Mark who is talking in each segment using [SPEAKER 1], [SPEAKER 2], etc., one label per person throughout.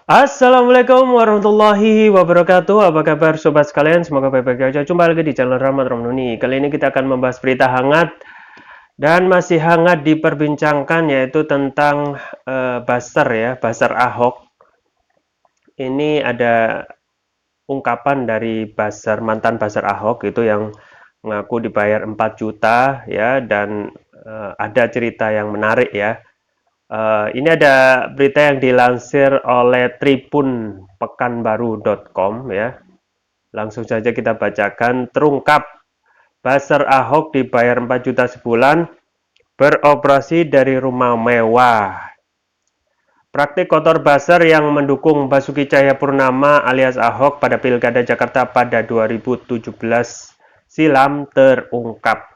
[SPEAKER 1] Assalamualaikum warahmatullahi wabarakatuh. Apa kabar sobat sekalian? Semoga baik-baik aja. Jumpa lagi di channel Rahmat Romnuni. Kali ini kita akan membahas berita hangat dan masih hangat diperbincangkan, yaitu tentang buzzer ya, buzzer Ahok. Ini ada ungkapan dari mantan buzzer Ahok itu yang mengaku dibayar 4 juta ya, dan ada cerita yang menarik ya. Ini ada berita yang dilansir oleh tribunpekanbaru.com ya. Langsung saja kita bacakan. Terungkap, buzzer Ahok dibayar 4 juta sebulan, beroperasi dari rumah mewah. Praktik kotor buzzer yang mendukung Basuki Cahayapurnama alias Ahok pada Pilkada Jakarta pada 2017 silam terungkap.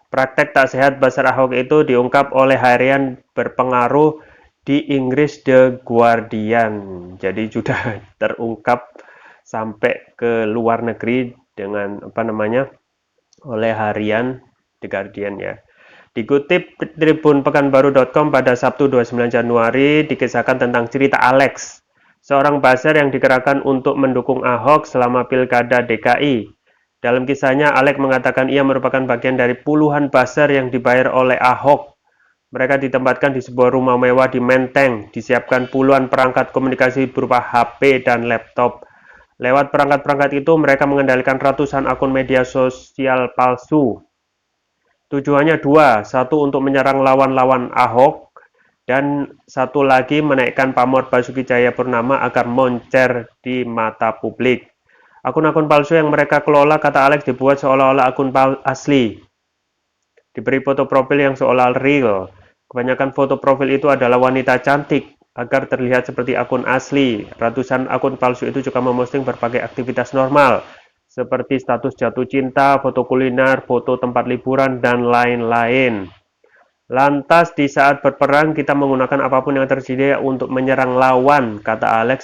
[SPEAKER 1] Praktek tak sehat buzzer Ahok itu diungkap oleh harian berpengaruh di Inggris The Guardian. Jadi sudah terungkap sampai ke luar negeri dengan oleh harian The Guardian ya. Dikutip tribunpekanbaru.com pada Sabtu 29 Januari dikisahkan tentang cerita Alex, seorang buzzer yang dikerahkan untuk mendukung Ahok selama Pilkada DKI. Dalam kisahnya, Alex mengatakan ia merupakan bagian dari puluhan buzzer yang dibayar oleh Ahok. Mereka ditempatkan di sebuah rumah mewah di Menteng, disiapkan puluhan perangkat komunikasi berupa HP dan laptop. Lewat perangkat-perangkat itu, mereka mengendalikan ratusan akun media sosial palsu. Tujuannya dua, satu untuk menyerang lawan-lawan Ahok, dan satu lagi menaikkan pamor Basuki Cahayapurnama agar moncer di mata publik. Akun-akun palsu yang mereka kelola, kata Alex, dibuat seolah-olah akun asli. Diberi foto profil yang seolah real. Kebanyakan foto profil itu adalah wanita cantik, agar terlihat seperti akun asli. Ratusan akun palsu itu juga memposting berbagai aktivitas normal, seperti status jatuh cinta, foto kuliner, foto tempat liburan, dan lain-lain. Lantas di saat berperang kita menggunakan apapun yang tersedia untuk menyerang lawan, kata Alex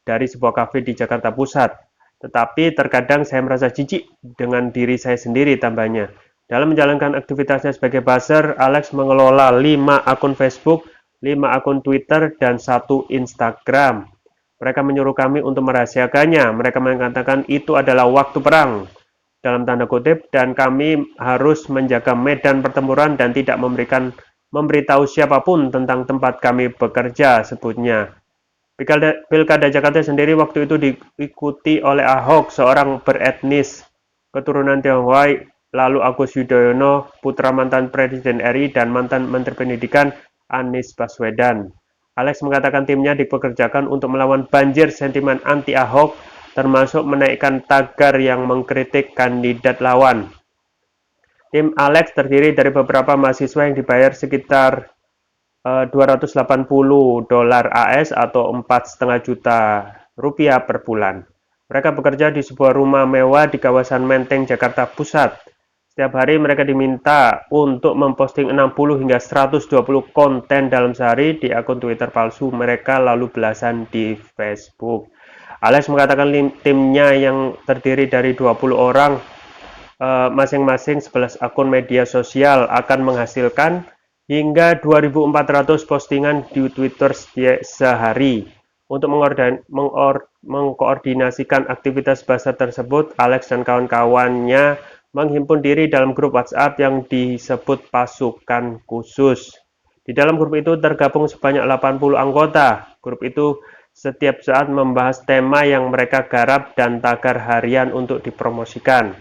[SPEAKER 1] dari sebuah kafe di Jakarta Pusat. Tetapi terkadang saya merasa jijik dengan diri saya sendiri, tambahnya. Dalam menjalankan aktivitasnya sebagai buzzer, Alex mengelola 5 akun Facebook, 5 akun Twitter, dan 1 Instagram. Mereka menyuruh kami untuk merahasiakannya. Mereka mengatakan itu adalah waktu perang, dalam tanda kutip, dan kami harus menjaga medan pertempuran dan tidak memberitahu siapapun tentang tempat kami bekerja, sebutnya. Pilkada Jakarta sendiri waktu itu diikuti oleh Ahok, seorang beretnis keturunan Tionghoa, lalu Agus Yudhoyono, putra mantan Presiden RI dan mantan Menteri Pendidikan Anies Baswedan. Alex mengatakan timnya dipekerjakan untuk melawan banjir sentimen anti-Ahok, termasuk menaikkan tagar yang mengkritik kandidat lawan. Tim Alex terdiri dari beberapa mahasiswa yang dibayar sekitar $280 AS atau 4,5 juta rupiah per bulan. Mereka bekerja di sebuah rumah mewah di kawasan Menteng, Jakarta Pusat. Setiap hari mereka diminta untuk memposting 60 hingga 120 konten dalam sehari di akun Twitter palsu mereka, lalu belasan di Facebook. Alex mengatakan timnya yang terdiri dari 20 orang, masing-masing 11 akun media sosial, akan menghasilkan hingga 2.400 postingan di Twitter sehari. Untuk mengkoordinasikan aktivitas buzzer tersebut, Alex dan kawan-kawannya menghimpun diri dalam grup WhatsApp yang disebut pasukan khusus. Di dalam grup itu tergabung sebanyak 80 anggota. Grup itu setiap saat membahas tema yang mereka garap dan tagar harian untuk dipromosikan.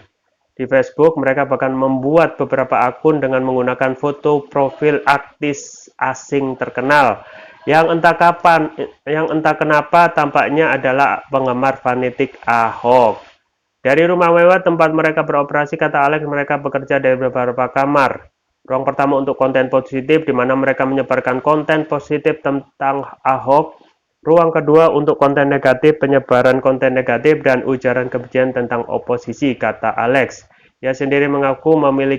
[SPEAKER 1] Di Facebook, mereka bahkan membuat beberapa akun dengan menggunakan foto profil artis asing terkenal yang entah kenapa tampaknya adalah penggemar fanatik Ahok. Dari rumah mewah tempat mereka beroperasi, kata Alex, mereka bekerja dari beberapa kamar. Ruang pertama untuk konten positif, di mana mereka menyebarkan konten positif tentang Ahok. Ruang kedua untuk konten negatif, penyebaran konten negatif dan ujaran kebencian tentang oposisi, kata Alex. Ia sendiri mengaku memilih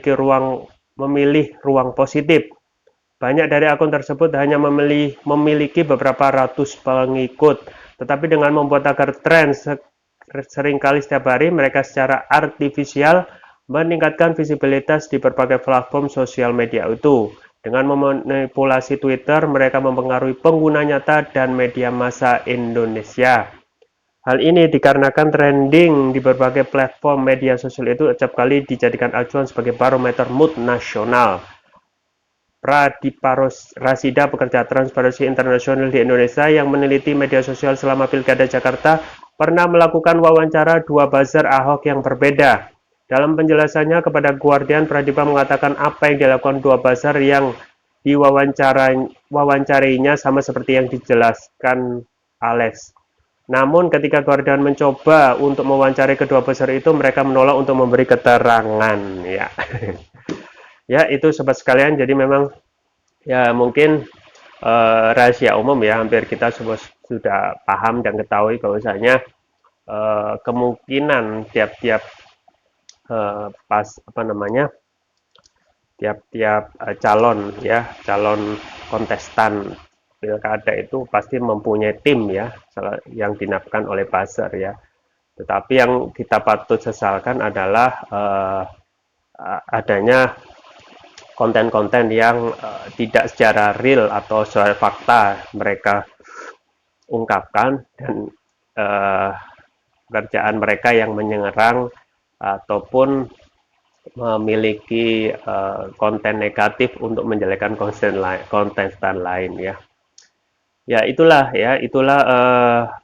[SPEAKER 1] ruang positif. Banyak dari akun tersebut hanya memiliki beberapa ratus pengikut, tetapi dengan membuat tagar tren seringkali setiap hari, mereka secara artifisial meningkatkan visibilitas di berbagai platform sosial media itu. Dengan memanipulasi Twitter, mereka mempengaruhi pengguna nyata dan media massa Indonesia. Hal ini dikarenakan trending di berbagai platform media sosial itu acap kali dijadikan acuan sebagai barometer mood nasional. Pradipa Rasida, pekerja Transparansi Internasional di Indonesia yang meneliti media sosial selama Pilkada Jakarta, pernah melakukan wawancara dua buzzer Ahok yang berbeda. Dalam penjelasannya kepada Guardian, Pradipa mengatakan apa yang dilakukan dua buzzer yang diwawancarinya sama seperti yang dijelaskan Alex. Namun ketika Guardian mencoba untuk mewawancari kedua buzzer itu, mereka menolak untuk memberi keterangan. Ya. Ya, itu sobat sekalian, jadi memang ya mungkin rahasia umum ya, hampir kita semua sudah paham dan ketahui bahwasanya kemungkinan tiap-tiap tiap-tiap calon ya, calon kontestan pilkada itu pasti mempunyai tim ya, yang dinamakan oleh buzzer ya. Tetapi yang kita patut sesalkan adalah adanya konten-konten yang tidak secara real atau secara fakta mereka ungkapkan, dan pekerjaan mereka yang menyerang ataupun memiliki konten negatif untuk menjelekkan kontestan lain ya. Ya itulah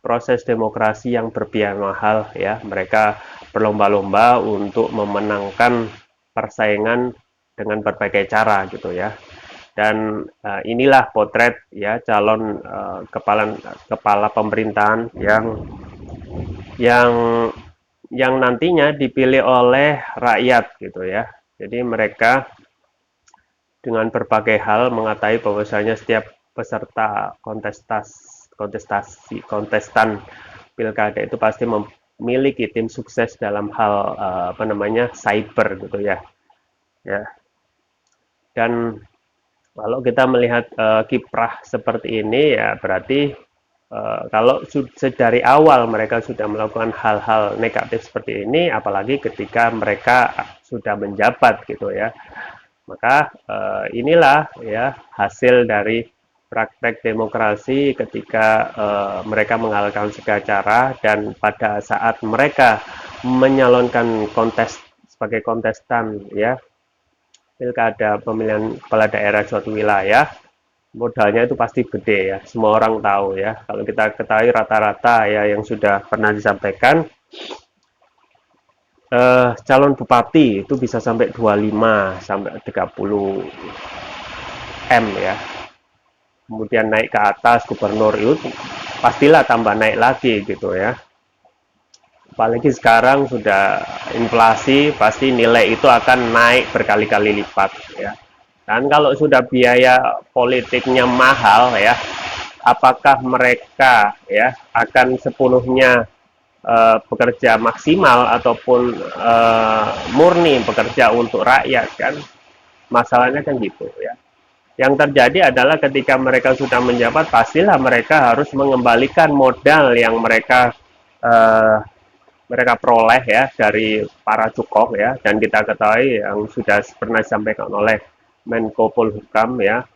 [SPEAKER 1] proses demokrasi yang berbiaya mahal ya. Mereka berlomba-lomba untuk memenangkan persaingan dengan berbagai cara gitu ya. Dan inilah potret ya calon kepala pemerintahan yang nantinya dipilih oleh rakyat gitu ya. Jadi mereka dengan berbagai hal mengatakan bahwasanya setiap peserta kontestan pilkada itu pasti memiliki tim sukses dalam hal cyber gitu ya. Ya. Dan kalau kita melihat kiprah seperti ini ya berarti kalau dari awal mereka sudah melakukan hal-hal negatif seperti ini, apalagi ketika mereka sudah menjabat gitu ya, maka inilah ya hasil dari praktek demokrasi ketika mereka mengalahkan segala cara, dan pada saat mereka menyalonkan sebagai kontestan ya pilkada pemilihan kepala daerah suatu wilayah, modalnya itu pasti gede ya, semua orang tahu ya. Kalau kita ketahui rata-rata ya yang sudah pernah disampaikan, calon bupati itu bisa sampai 25 sampai 30 M ya. Kemudian naik ke atas gubernur itu pastilah tambah naik lagi gitu ya. Apalagi sekarang sudah inflasi, pasti nilai itu akan naik berkali-kali lipat ya. Dan kalau sudah biaya politiknya mahal ya, apakah mereka ya akan sepenuhnya bekerja maksimal ataupun murni bekerja untuk rakyat kan? Masalahnya kan gitu ya. Yang terjadi adalah ketika mereka sudah menjabat, pastilah mereka harus mengembalikan modal yang mereka peroleh ya dari para cukong ya. Dan kita ketahui yang sudah pernah disampaikan oleh Menko Polhukam ya,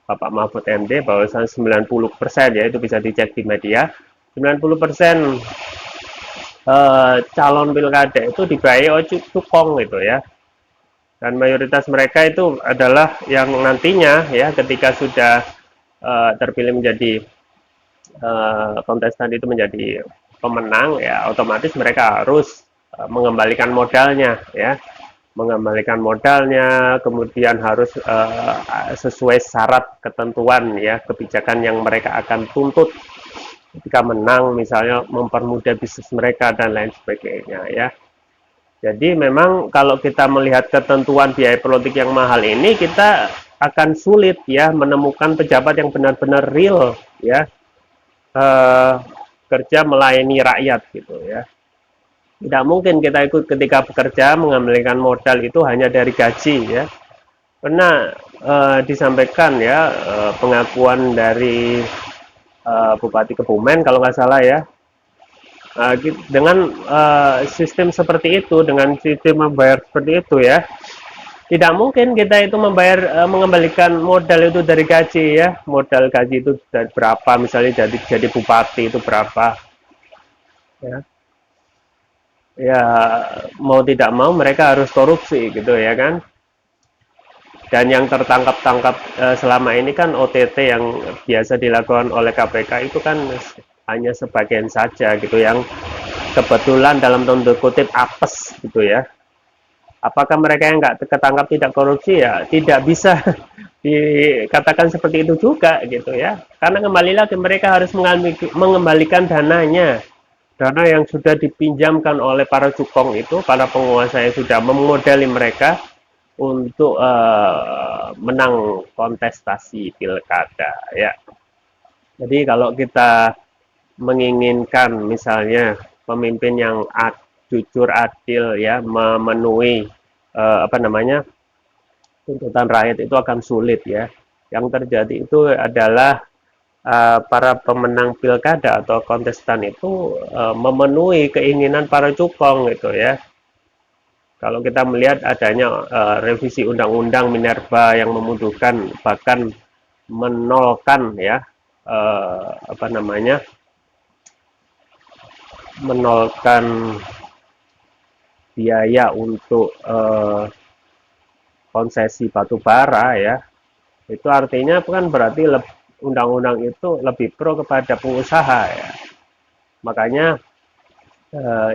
[SPEAKER 1] Bapak Mahfud MD, bahwa 90% ya, itu bisa dicek di media, 90% calon pilkada itu dibayar oleh cukong gitu ya. Dan mayoritas mereka itu adalah yang nantinya ya ketika sudah terpilih menjadi kontestan itu menjadi pemenang ya, otomatis mereka harus mengembalikan modalnya ya, kemudian harus sesuai syarat ketentuan ya kebijakan yang mereka akan tuntut ketika menang, misalnya mempermudah bisnis mereka dan lain sebagainya ya. Jadi memang kalau kita melihat ketentuan biaya politik yang mahal ini, kita akan sulit ya menemukan pejabat yang benar-benar real ya, kerja melayani rakyat gitu ya. Tidak mungkin kita ikut ketika bekerja mengembalikan modal itu hanya dari gaji ya. Pernah disampaikan ya pengakuan dari Bupati Kebumen kalau nggak salah ya, dengan sistem seperti itu, dengan sistem membayar seperti itu ya, Tidak mungkin kita itu mengembalikan modal itu dari gaji ya. Modal gaji itu dari berapa, misalnya jadi bupati itu berapa ya. Ya mau tidak mau mereka harus korupsi gitu ya kan. Dan yang tertangkap-tangkap selama ini kan OTT yang biasa dilakukan oleh KPK itu kan hanya sebagian saja gitu, yang kebetulan dalam tanda kutip apes gitu ya. Apakah mereka yang nggak ketangkap tidak korupsi? Ya tidak bisa dikatakan seperti itu juga gitu ya, karena kembali lagi mereka harus mengembalikan dananya, dana yang sudah dipinjamkan oleh para cukong itu, para penguasa yang sudah memodali mereka untuk menang kontestasi pilkada ya. Jadi kalau kita menginginkan misalnya pemimpin yang jujur, adil ya, memenuhi apa namanya, tuntutan rakyat, itu akan sulit ya. Yang terjadi itu adalah para pemenang pilkada atau kontestan itu memenuhi keinginan para cukong gitu ya. Kalau kita melihat adanya revisi undang-undang Minerba yang memudahkan bahkan menolkan ya, apa namanya, menolkan biaya untuk konsesi batu bara ya, itu artinya kan berarti undang-undang itu lebih pro kepada pengusaha ya. Makanya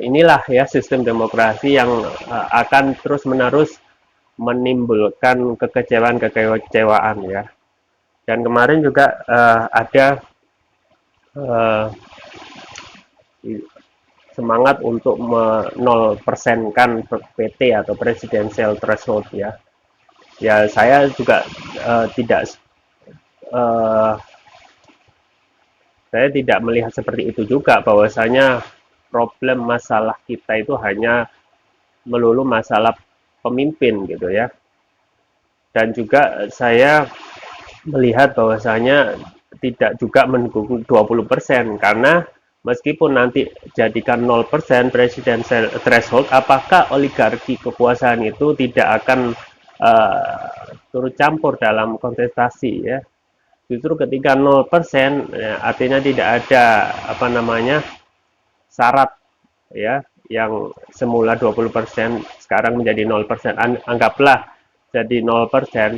[SPEAKER 1] inilah ya sistem demokrasi yang akan terus-menerus menimbulkan kekecewaan ya. Dan kemarin juga ada semangat untuk menol persenkan PT atau presidensial threshold ya. Ya saya juga tidak saya tidak melihat seperti itu juga, bahwasanya problem masalah kita itu hanya melulu masalah pemimpin gitu ya. Dan juga saya melihat bahwasanya tidak juga mendukung 20%, karena meskipun nanti jadikan 0% presidential threshold, apakah oligarki kekuasaan itu tidak akan turut campur dalam kontestasi ya. Justru ketika 0% ya, artinya tidak ada apa namanya syarat ya, yang semula 20% sekarang menjadi 0%. Anggaplah jadi 0%,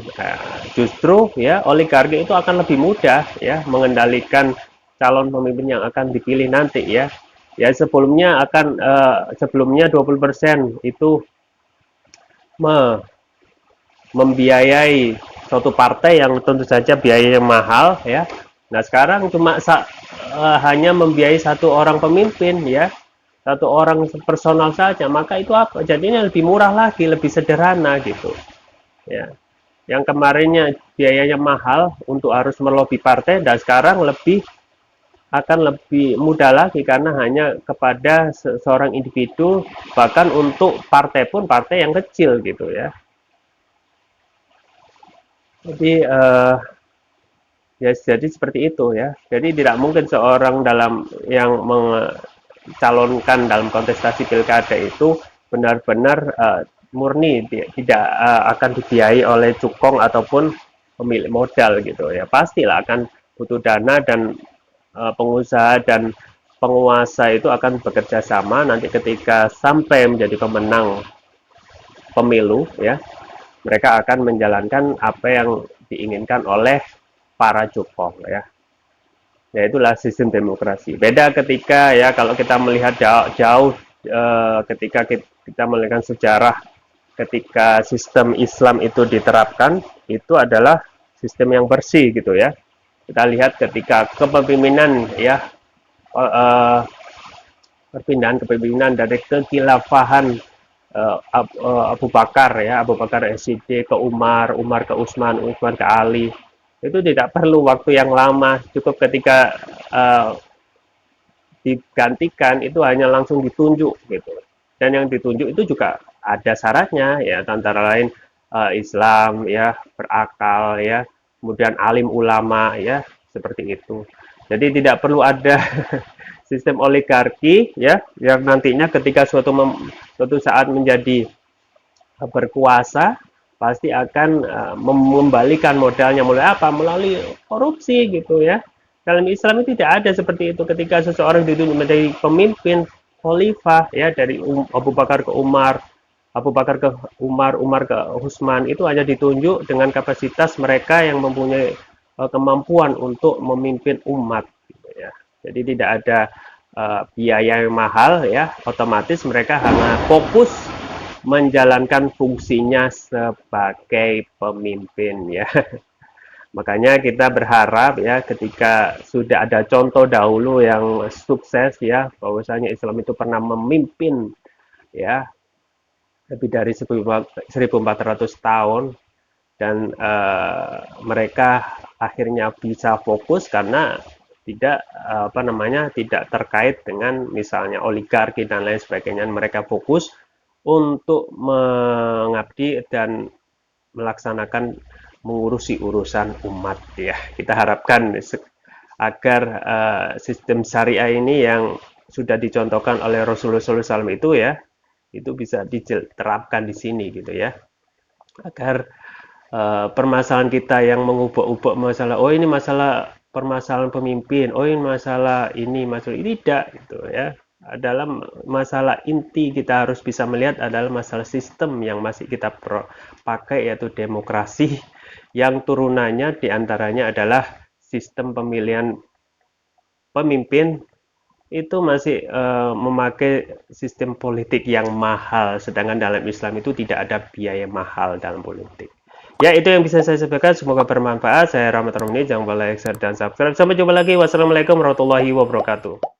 [SPEAKER 1] justru ya oligarki itu akan lebih mudah ya mengendalikan calon pemimpin yang akan dipilih nanti ya. Ya sebelumnya 20% itu membiayai suatu partai yang tentu saja biayanya mahal ya. Nah sekarang cuma hanya membiayai satu orang pemimpin ya, satu orang personal saja, maka itu apa? Jadinya lebih murah lagi, lebih sederhana gitu ya. Yang kemarinnya biayanya mahal untuk harus melobi partai, dan sekarang akan lebih mudah lagi karena hanya kepada seorang individu, bahkan untuk partai pun partai yang kecil gitu ya. Jadi ya jadi seperti itu ya. Jadi tidak mungkin seorang yang mencalonkan dalam kontestasi pilkada itu benar-benar murni tidak akan dibiayai oleh cukong ataupun pemilik modal gitu ya. Pastilah akan butuh dana, dan pengusaha dan penguasa itu akan bekerja sama nanti ketika sampai menjadi pemenang pemilu ya. Mereka akan menjalankan apa yang diinginkan oleh para cukong ya. Ya itulah sistem demokrasi. Beda ketika ya kalau kita melihat jauh, ketika kita melihat sejarah ketika sistem Islam itu diterapkan, itu adalah sistem yang bersih gitu ya. Kita lihat ketika kepemimpinan ya, perpindahan kepemimpinan dari kekhilafahan Abu Bakar ya, Abu Bakar SID ke Umar, Umar ke Utsman, Utsman ke Ali, itu tidak perlu waktu yang lama, cukup ketika digantikan itu hanya langsung ditunjuk gitu. Dan yang ditunjuk itu juga ada syaratnya ya, antara lain Islam ya, berakal ya, kemudian alim ulama ya, seperti itu. Jadi tidak perlu ada sistem oligarki ya, yang nantinya ketika suatu saat menjadi berkuasa, pasti akan mengembalikan modalnya melalui apa? Melalui korupsi gitu ya. Dalam Islam itu tidak ada seperti itu. Ketika seseorang ditunjuk menjadi pemimpin khalifah ya dari Abu Bakar ke Umar, Abu Bakar ke Umar, Umar ke Utsman, itu hanya ditunjuk dengan kapasitas mereka yang mempunyai kemampuan untuk memimpin umat gitu ya. Jadi tidak ada biaya yang mahal ya, otomatis mereka hanya fokus menjalankan fungsinya sebagai pemimpin ya. Makanya kita berharap ya ketika sudah ada contoh dahulu yang sukses ya, bahwasanya Islam itu pernah memimpin ya lebih dari 1400 tahun, dan mereka akhirnya bisa fokus karena tidak tidak terkait dengan misalnya oligarki dan lain sebagainya. Mereka fokus untuk mengabdi dan melaksanakan mengurusi urusan umat ya. Kita harapkan agar sistem syariah ini yang sudah dicontohkan oleh Rasulullah SAW itu bisa diterapkan di sini gitu ya, agar permasalahan kita yang mengubah-ubah masalah, oh ini masalah permasalahan pemimpin, oh ini masalah ini tidak gitu ya. Dalam masalah inti kita harus bisa melihat adalah masalah sistem yang masih kita pakai, yaitu demokrasi, yang turunannya diantaranya adalah sistem pemilihan pemimpin itu masih memakai sistem politik yang mahal, sedangkan dalam Islam itu tidak ada biaya mahal dalam politik. Ya, itu yang bisa saya sampaikan. Semoga bermanfaat. Saya Rahmat Romani. Jangan lupa like, share, dan subscribe. Sampai jumpa lagi. Wassalamualaikum warahmatullahi wabarakatuh.